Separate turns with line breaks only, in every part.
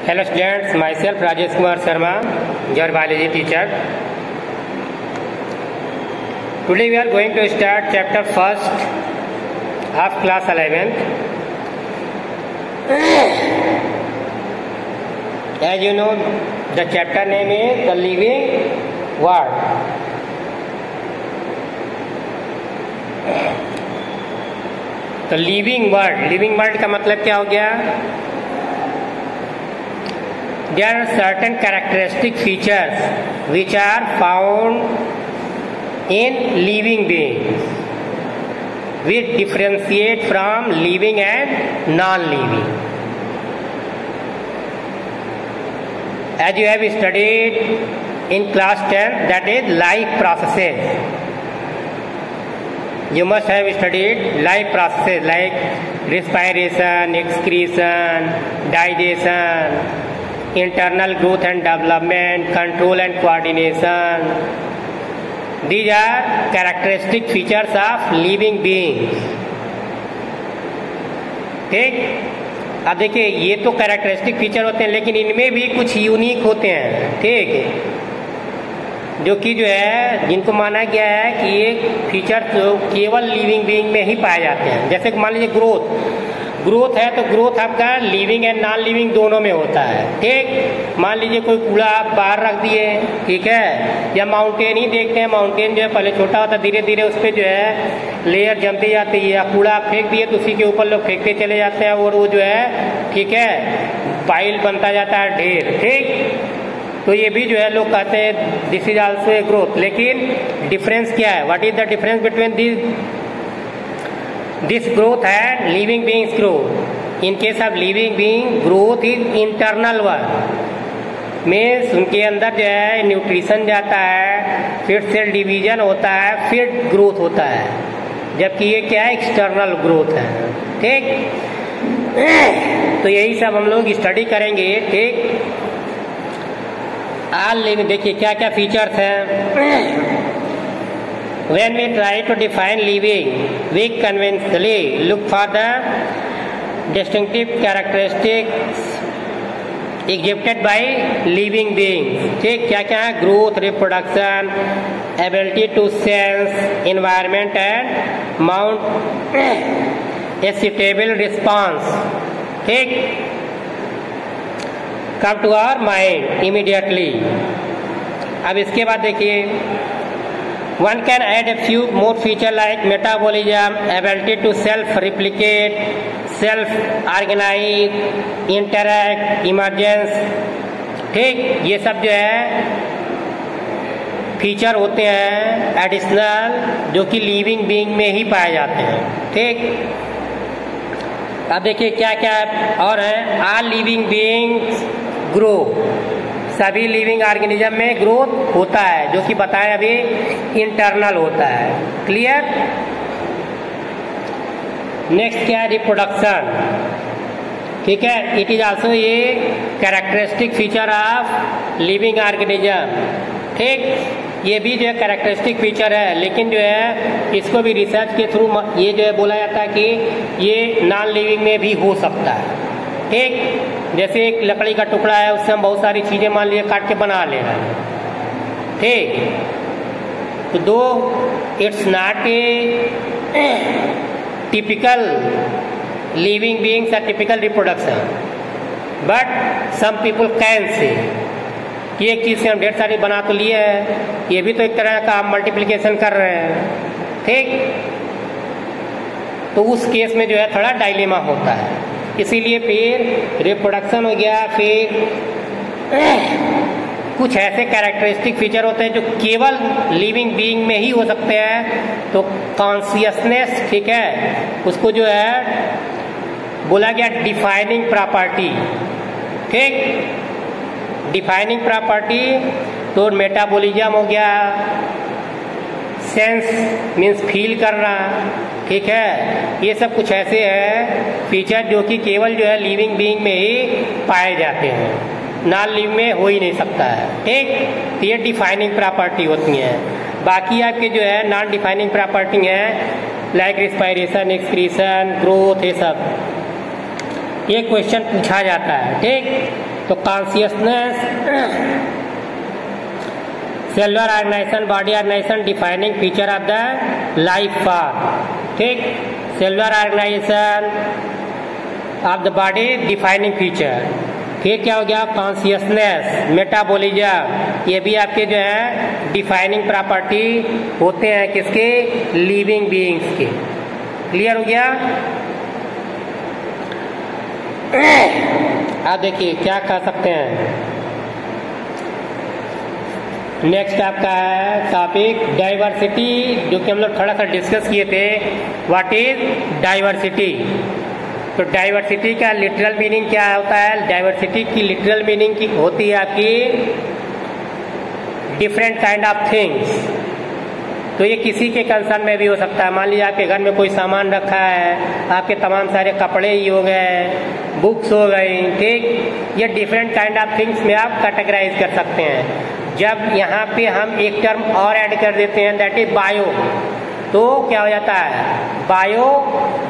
Hello students, myself Rajesh Kumar Sharma, your biology teacher. Today we are going to start chapter first of class 11th. As you know, the chapter name is the living world. तो living world का मतलब क्या हो गया? There are certain characteristic features which are found in living beings, which differentiate from living and non-living. As you have studied in class 10, that is life processes. You must have studied life processes like respiration, excretion, digestion, internal growth and development, control and coordination. These are characteristic features of living beings. ठीक, अब देखिए ये तो characteristic feature होते हैं, लेकिन इनमें भी कुछ यूनिक होते हैं, ठीक, जो कि जो है जिनको माना गया है कि ये फीचर जो केवल लिविंग बीइंग में ही पाए जाते हैं। जैसे मान लीजिए ग्रोथ है, तो ग्रोथ आपका लिविंग एंड नॉन लिविंग दोनों में होता है। ठीक, मान लीजिए कोई कूड़ा आप बाहर रख दिए, ठीक है, या माउंटेन ही देखते हैं, माउंटेन जो है पहले छोटा होता है, धीरे धीरे उस पर जो है लेयर जमती जाती है, या कूड़ा आप फेंक दिए तो उसी के ऊपर लोग फेंकते चले जाते हैं और वो जो है, ठीक है, पाइल बनता जाता है ढेर। ठीक, तो ये भी जो है लोग कहते हैं this is also a growth. लेकिन डिफरेंस क्या है? What is the difference between this growth and living beings growth? In case of living being, growth is internal one, means उनके अंदर जो है न्यूट्रिशन जाता है, फिर सेल डिवीजन होता है, फिर ग्रोथ होता है, जबकि ये क्या है? एक्सटर्नल ग्रोथ है। ठीक, तो यही सब हम लोग स्टडी करेंगे। ठीक, ऑल लिविंग, देखिए क्या क्या फीचर्स हैं। When we try to define living, we conventionally look for the distinctive characteristics exhibited by living beings. ठीक, क्या क्या है? Growth, reproduction, ability to sense environment and mount a suitable response. ठीक, come to our mind immediately. अब इसके बाद देखिए, one can add a few more feature like metabolism, ability to self-replicate, self-organize, interact, emergence. ठीक, ये सब जो है फीचर होते हैं एडिशनल, जो कि लिविंग बीइंग में ही पाए जाते हैं। ठीक, अब देखिए क्या क्या और है। ऑल लिविंग बीइंग्स ग्रो, सभी लिविंग ऑर्गेनिज्म में ग्रोथ होता है, जो कि बताया अभी इंटरनल होता है। क्लियर? नेक्स्ट क्या है? रिप्रोडक्शन। ठीक है, इट इज आल्सो ये characteristic feature of living organism. ठीक, ये भी जो है कैरेक्टरिस्टिक फीचर है, लेकिन जो है इसको भी रिसर्च के थ्रू ये जो है बोला जाता है कि ये नॉन लिविंग में भी हो सकता है। ठीक, जैसे एक लकड़ी का टुकड़ा है, उससे हम बहुत सारी चीजें मान लीजिए काट के बना ले रहे हैं। ठीक, तो दो it's not a typical living beings और typical reproduction, but some people can say कि एक चीज से हम ढेर सारी बना तो लिए हैं, ये भी तो एक तरह का मल्टीप्लिकेशन कर रहे हैं। ठीक, तो उस केस में जो है थोड़ा डायलेमा होता है, इसीलिए फिर रिप्रोडक्शन हो गया, फिर कुछ ऐसे कैरेक्टरिस्टिक फीचर होते हैं जो केवल लिविंग बीइंग में ही हो सकते हैं। तो कॉन्शियसनेस, ठीक है, उसको जो है बोला गया डिफाइनिंग प्रॉपर्टी। ठीक, डिफाइनिंग प्रॉपर्टी तो मेटाबॉलिज्म हो गया, सेंस मीन्स फील करना, ठीक है, ये सब कुछ ऐसे हैं फीचर जो कि केवल जो है लिविंग बीइंग में ही पाए जाते हैं, नॉन लिविंग में हो ही नहीं सकता है। ठीक, तो ये डिफाइनिंग प्रॉपर्टी होती हैं। बाकी आपके जो है नॉन डिफाइनिंग प्रॉपर्टी है लाइक रिस्पायरेशन, एक्सक्रीशन, ग्रोथ, ये सब ये क्वेश्चन पूछा जाता है। ठीक, तो consciousness, cellular organisation, body organisation, defining feature of the life form. ठीक, cellular organisation of the body, defining feature. फिर क्या हो गया, कॉन्शियसनेस, मेटाबॉलिज्म, ये भी आपके जो है डिफाइनिंग प्रॉपर्टी होते हैं किसके, लिविंग बीइंग्स के। क्लियर हो गया। अब देखिए क्या कह सकते हैं, नेक्स्ट आपका है टॉपिक डाइवर्सिटी, जो कि हम लोग थोड़ा सा डिस्कस किए थे। What is diversity. तो डाइवर्सिटी का लिटरल मीनिंग क्या होता है, डाइवर्सिटी की लिटरल मीनिंग की होती है आपकी डिफरेंट काइंड ऑफ थिंग्स। तो ये किसी के कंसर्न में भी हो सकता है। मान लीजिए आपके घर में कोई सामान रखा है, आपके तमाम सारे कपड़े ही हो गए, बुक्स हो गई, ठीक, ये डिफरेंट काइंड ऑफ थिंग्स में आप कैटेगराइज कर सकते हैं। जब यहाँ पे हम एक टर्म और ऐड कर देते हैं, दैट इज बायो, तो क्या हो जाता है, bio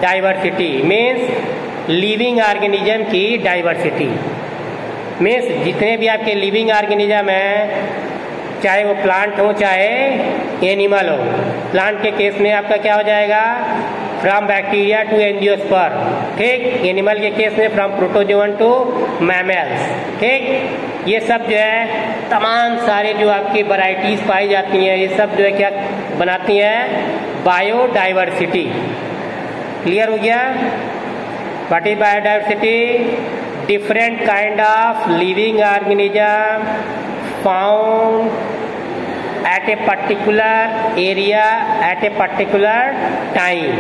diversity means living organism की डाइवर्सिटी। मीन्स जितने भी आपके लिविंग ऑर्गेनिज्म हैं, चाहे वो प्लांट हो चाहे एनिमल हो। प्लांट के केस में आपका क्या हो जाएगा, फ्रॉम बैक्टीरिया टू एंजियोस्पर्म, ठीक। एनिमल के केस में फ्रॉम प्रोटोजोअन टू मैमल्स, ठीक। ये सब जो है तमाम सारे जो आपकी वैरायटीज पाई जाती हैं, ये सब जो है क्या बनाती हैं, बायोडाइवर्सिटी। क्लियर हो गया। What is biodiversity, different kind of living organism found at a particular area at a particular time।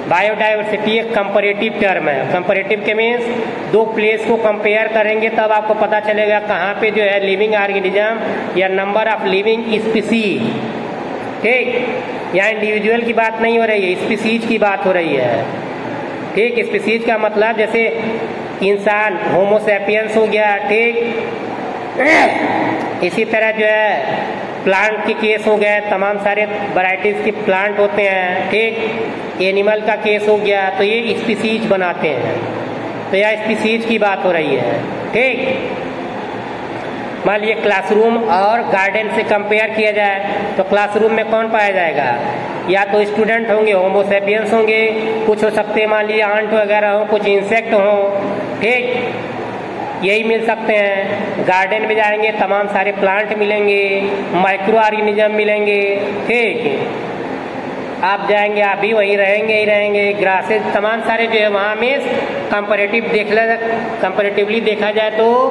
Biodiversity एक कंपैरेटिव टर्म है। कंपैरेटिव के मीन्स दो प्लेस को कंपेयर करेंगे तब आपको पता चलेगा कहाँ पे जो है लिविंग ऑर्गेनिज्म या नंबर ऑफ लिविंग स्पीसीज, ठीक। यहाँ इंडिविजुअल की बात नहीं हो रही है, स्पीसीज की बात हो रही है, ठीक। स्पीसीज का मतलब जैसे इंसान होमोसैपियंस हो गया, ठीक। इसी तरह जो है प्लांट के केस हो गए, तमाम सारे वैरायटीज के प्लांट होते हैं, ठीक। एनिमल का केस हो गया, तो ये स्पीसीज बनाते हैं। तो यह स्पीसीज की बात हो रही है, ठीक। मान लीजिए क्लासरूम और गार्डन से कंपेयर किया जाए तो क्लासरूम में कौन पाया जाएगा, या तो स्टूडेंट होंगे, होमोसैपियंस होंगे, कुछ हो सकते हैं मान लीजिए आंट वगैरह हो, कुछ इंसेक्ट हो, ठीक, यही मिल सकते हैं। गार्डन में जाएंगे तमाम सारे प्लांट मिलेंगे, माइक्रो ऑर्गेनिज्म मिलेंगे, ठीक। आप जाएंगे आप भी वहीं रहेंगे ही रहेंगे, ग्रासेस तमाम सारे जो है वहाँ में कंपैरेटिवली देखा जाए तो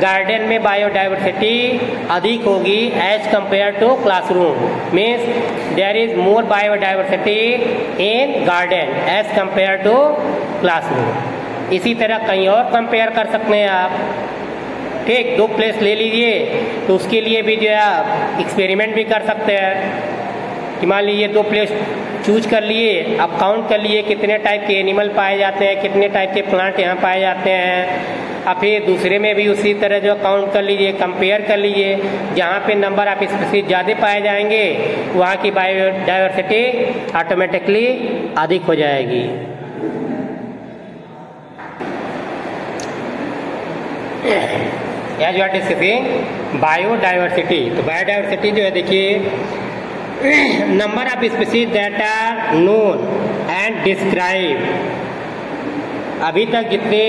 गार्डन में बायोडाइवर्सिटी अधिक होगी as compare to classroom. Means there is more biodiversity in garden as compare to classroom. इसी तरह कहीं और कंपेयर कर सकते हैं आप, ठीक। दो प्लेस ले लीजिए तो उसके लिए भी जो है आप एक्सपेरिमेंट भी कर सकते हैं कि मान लीजिए दो प्लेस चूज कर लिए, अब काउंट कर लिए कितने टाइप के एनिमल पाए जाते हैं, कितने टाइप के प्लांट यहाँ पाए जाते हैं। अब फिर दूसरे में भी उसी तरह जो काउंट कर लीजिए, कंपेयर कर लीजिए, जहाँ पे नंबर ऑफ स्पीसीज ज़्यादा पाए जाएंगे वहाँ की बायोडाइवर्सिटी ऑटोमेटिकली अधिक हो जाएगी। As you are discussing biodiversity, तो बायोडाइवर्सिटी जो है देखिए number of species that are known and describe, अभी तक जितने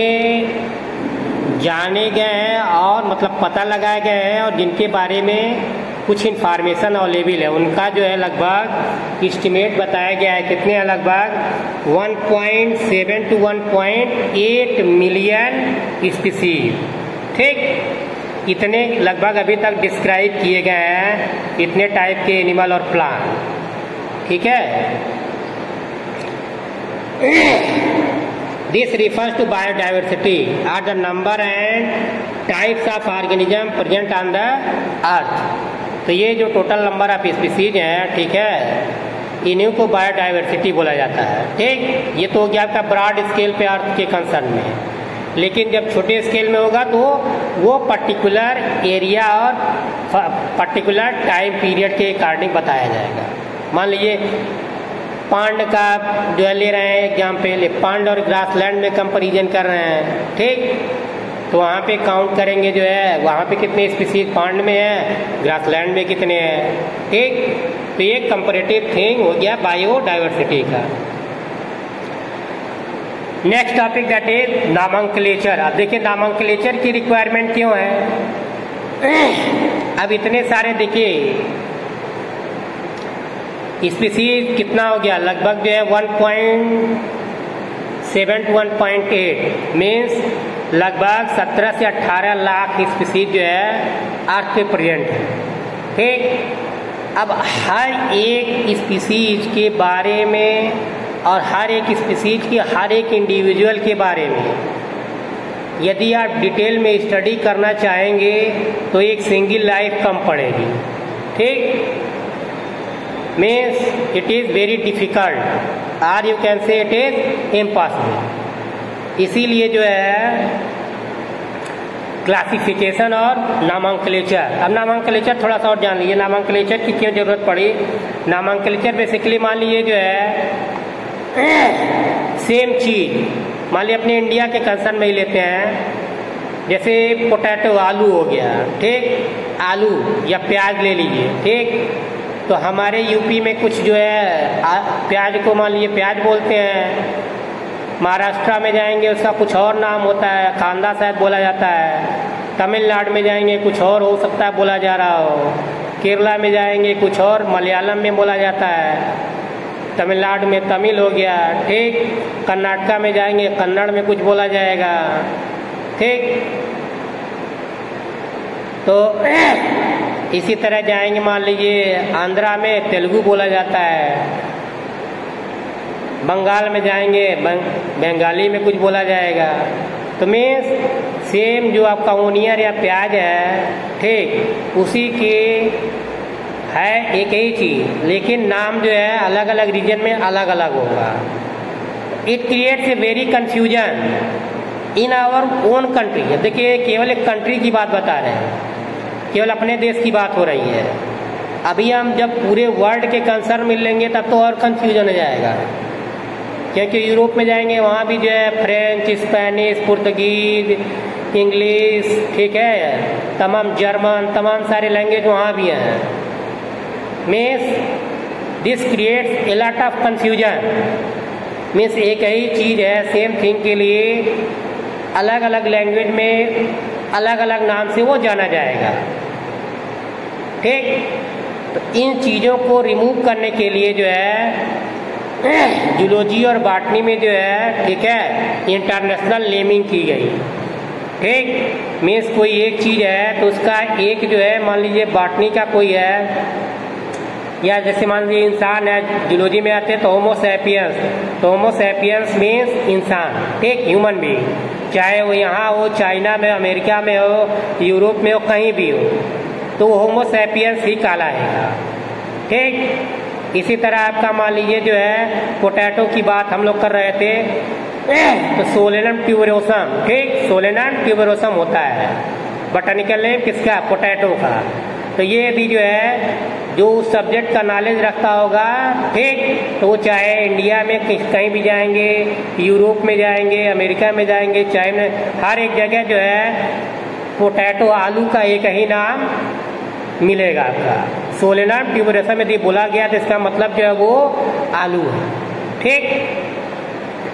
जाने गए हैं और मतलब पता लगाए गए हैं और जिनके बारे में कुछ इंफॉर्मेशन अवेलेबल है, उनका जो है लगभग एस्टिमेट बताया गया है कितने हैं, लगभग 1.7 to 1.8 मिलियन स्पीसीज, ठीक। इतने लगभग अभी तक डिस्क्राइब किए गए हैं, इतने टाइप के एनिमल और प्लांट, ठीक है। This refers to biodiversity are the number and types of organism present on the earth. तो ये जो टोटल नंबर ऑफ स्पीसीज हैं, ठीक है, इन्हीं को बायोडाइवर्सिटी बोला जाता है, ठीक। ये तो हो गया आपका ब्रॉड स्केल पे अर्थ के कंसर्न में। लेकिन जब छोटे स्केल में होगा तो वो पर्टिकुलर एरिया और पर्टिकुलर टाइम पीरियड के अकॉर्डिंग बताया जाएगा। मान लीजिए पांड का जो है ले रहे हैं एग्जाम्पल, पांड और ग्रासलैंड में कंपैरिजन कर रहे हैं, ठीक। तो वहाँ पे काउंट करेंगे जो है वहाँ पे कितने स्पीसीज पॉन्ड में है, ग्रासलैंड में कितने हैं। ठीक, तो ये कंपैरेटिव थिंग हो गया बायोडाइवर्सिटी का। Next topic that is nomenclature. अब देखिए नॉमेनक्लेचर की रिक्वायरमेंट क्यों है। अब इतने सारे देखिए स्पीसीज कितना हो गया, लगभग जो है 1.7 to 1.8 मीन्स लगभग 17 से 18 लाख स्पीसीज जो है अर्थ पे प्रेजेंट है। ठीक, अब हर एक स्पीसीज के बारे में और हर एक स्पीसीज के हर एक इंडिविजुअल के बारे में यदि आप डिटेल में स्टडी करना चाहेंगे तो एक सिंगल लाइफ कम पड़ेगी। ठीक, means it is very difficult और you can say it is impossible. इसीलिए जो है क्लासिफिकेशन और नॉमेनक्लेचर। अब नॉमेनक्लेचर थोड़ा सा और जान लीजिए, नॉमेनक्लेचर की क्यों जरूरत पड़ी। नॉमेनक्लेचर बेसिकली मान लीजिए जो है सेम चीज, मान लीजिए अपने इंडिया के कंसर्न में ही लेते हैं, जैसे पोटैटो आलू हो गया। ठीक, आलू या प्याज ले लीजिए। ठीक, तो हमारे यूपी में कुछ जो है प्याज को मान लीजिए प्याज बोलते हैं, महाराष्ट्र में जाएंगे उसका कुछ और नाम होता है, कांदा शायद बोला जाता है, तमिलनाडु में जाएंगे कुछ और हो सकता है बोला जा रहा हो, केरला में जाएंगे कुछ और, मलयालम में बोला जाता है, तमिलनाडु में तमिल हो गया। ठीक, कर्नाटका में जाएंगे कन्नड़ में कुछ बोला जाएगा। ठीक, तो इसी तरह जाएंगे मान लीजिए आंध्रा में तेलुगु बोला जाता है, बंगाल में जाएंगे बंगाली में कुछ बोला जाएगा। तो मीन्स सेम जो आपका ओनियन या प्याज है, ठीक, उसी के है एक ही चीज, लेकिन नाम जो है अलग अलग रीजन में अलग अलग होगा। It creates a very confusion in our own country. देखिए केवल एक कंट्री की बात बता रहे हैं, केवल अपने देश की बात हो रही है। अभी हम जब पूरे वर्ल्ड के कंसर्न मिल लेंगे तब तो और कंफ्यूजन हो जाएगा, क्योंकि यूरोप में जाएंगे वहाँ भी जो है फ्रेंच, स्पेनिश, पुर्तगीज, इंग्लिश, ठीक है, तमाम जर्मन, तमाम सारे लैंग्वेज वहाँ भी हैं। Means this creates a lot of confusion. Means एक ही चीज़ है सेम थिंग के लिए अलग अलग लैंग्वेज में अलग अलग नाम से वो जाना जाएगा। ठीक, तो इन चीज़ों को रिमूव करने के लिए जो है जूलॉजी और बॉटनी में जो है, ठीक है, इंटरनेशनल नेमिंग की गई। ठीक, मीन्स कोई एक चीज़ है तो उसका एक जो है मान लीजिए बॉटनी का कोई है, या जैसे मान लीजिए इंसान है, जूलॉजी में आते हैं तो होमो सैपियंस, तो होमो सैपियंस मीन्स इंसान। ठीक, ह्यूमन बीइंग, चाहे वो यहाँ हो, चाइना में, अमेरिका में हो, यूरोप में हो, कहीं भी हो, तो वो होमो सैपियंस ही कहलाएगा। ठीक, इसी तरह आपका मान लीजिए जो है पोटैटो की बात हम लोग कर रहे थे, तो सोलेनम ट्यूबरोसम। ठीक, सोलेनम ट्यूबरोसम होता है बॉटनिकल नेम किसका, पोटैटो का। तो ये यदि जो है जो उस सब्जेक्ट का नॉलेज रखता होगा, ठीक, तो वो चाहे इंडिया में कहीं भी जाएंगे, यूरोप में जाएंगे, अमेरिका में जाएंगे, चाइना, हर एक जगह जो है पोटैटो आलू का एक ही नाम मिलेगा आपका, सोलेनम ट्यूबरोसम यदि बोला गया तो इसका मतलब जो है वो आलू है। ठीक,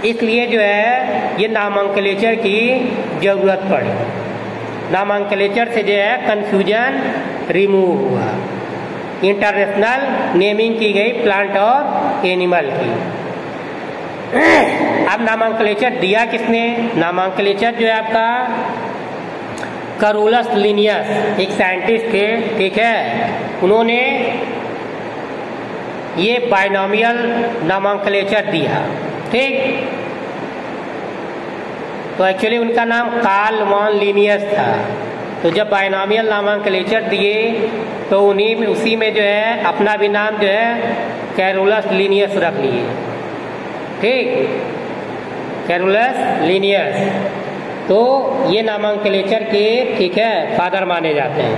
इसलिए जो है ये नॉमेनक्लेचर की जरूरत पड़ी। नॉमेनक्लेचर से जो है कंफ्यूजन रिमूव हुआ, इंटरनेशनल नेमिंग की गई प्लांट और एनिमल की। अब नॉमेनक्लेचर दिया किसने, नॉमेनक्लेचर जो है आपका कैरोलस लिनियस एक साइंटिस्ट थे। ठीक है, उन्होंने ये बाइनोमियल नॉमेनक्लेचर दिया। ठीक, तो एक्चुअली उनका नाम कार्ल वॉन लिनियस था। तो जब बाइनोमियल नॉमेनक्लेचर दिए तो उन्हीं में उसी में जो है अपना भी नाम जो है कैरोलस लिनियस रख लिए। ठीक, कैरोलस लिनियस, तो ये नॉमेनक्लेचर के, ठीक है, फादर माने जाते हैं।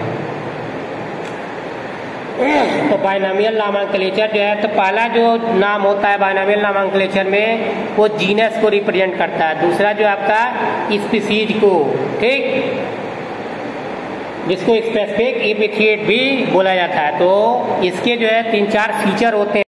तो बायनॉमियल नामनक्लेचर जो है, तो पहला जो नाम होता है बायनॉमियल नामनक्लेचर में वो जीनस को रिप्रेजेंट करता है, दूसरा जो आपका स्पीसीज को, ठीक, जिसको स्पेसिफिक एपिथेट भी बोला जाता है। तो इसके जो है 3-4 फीचर होते हैं।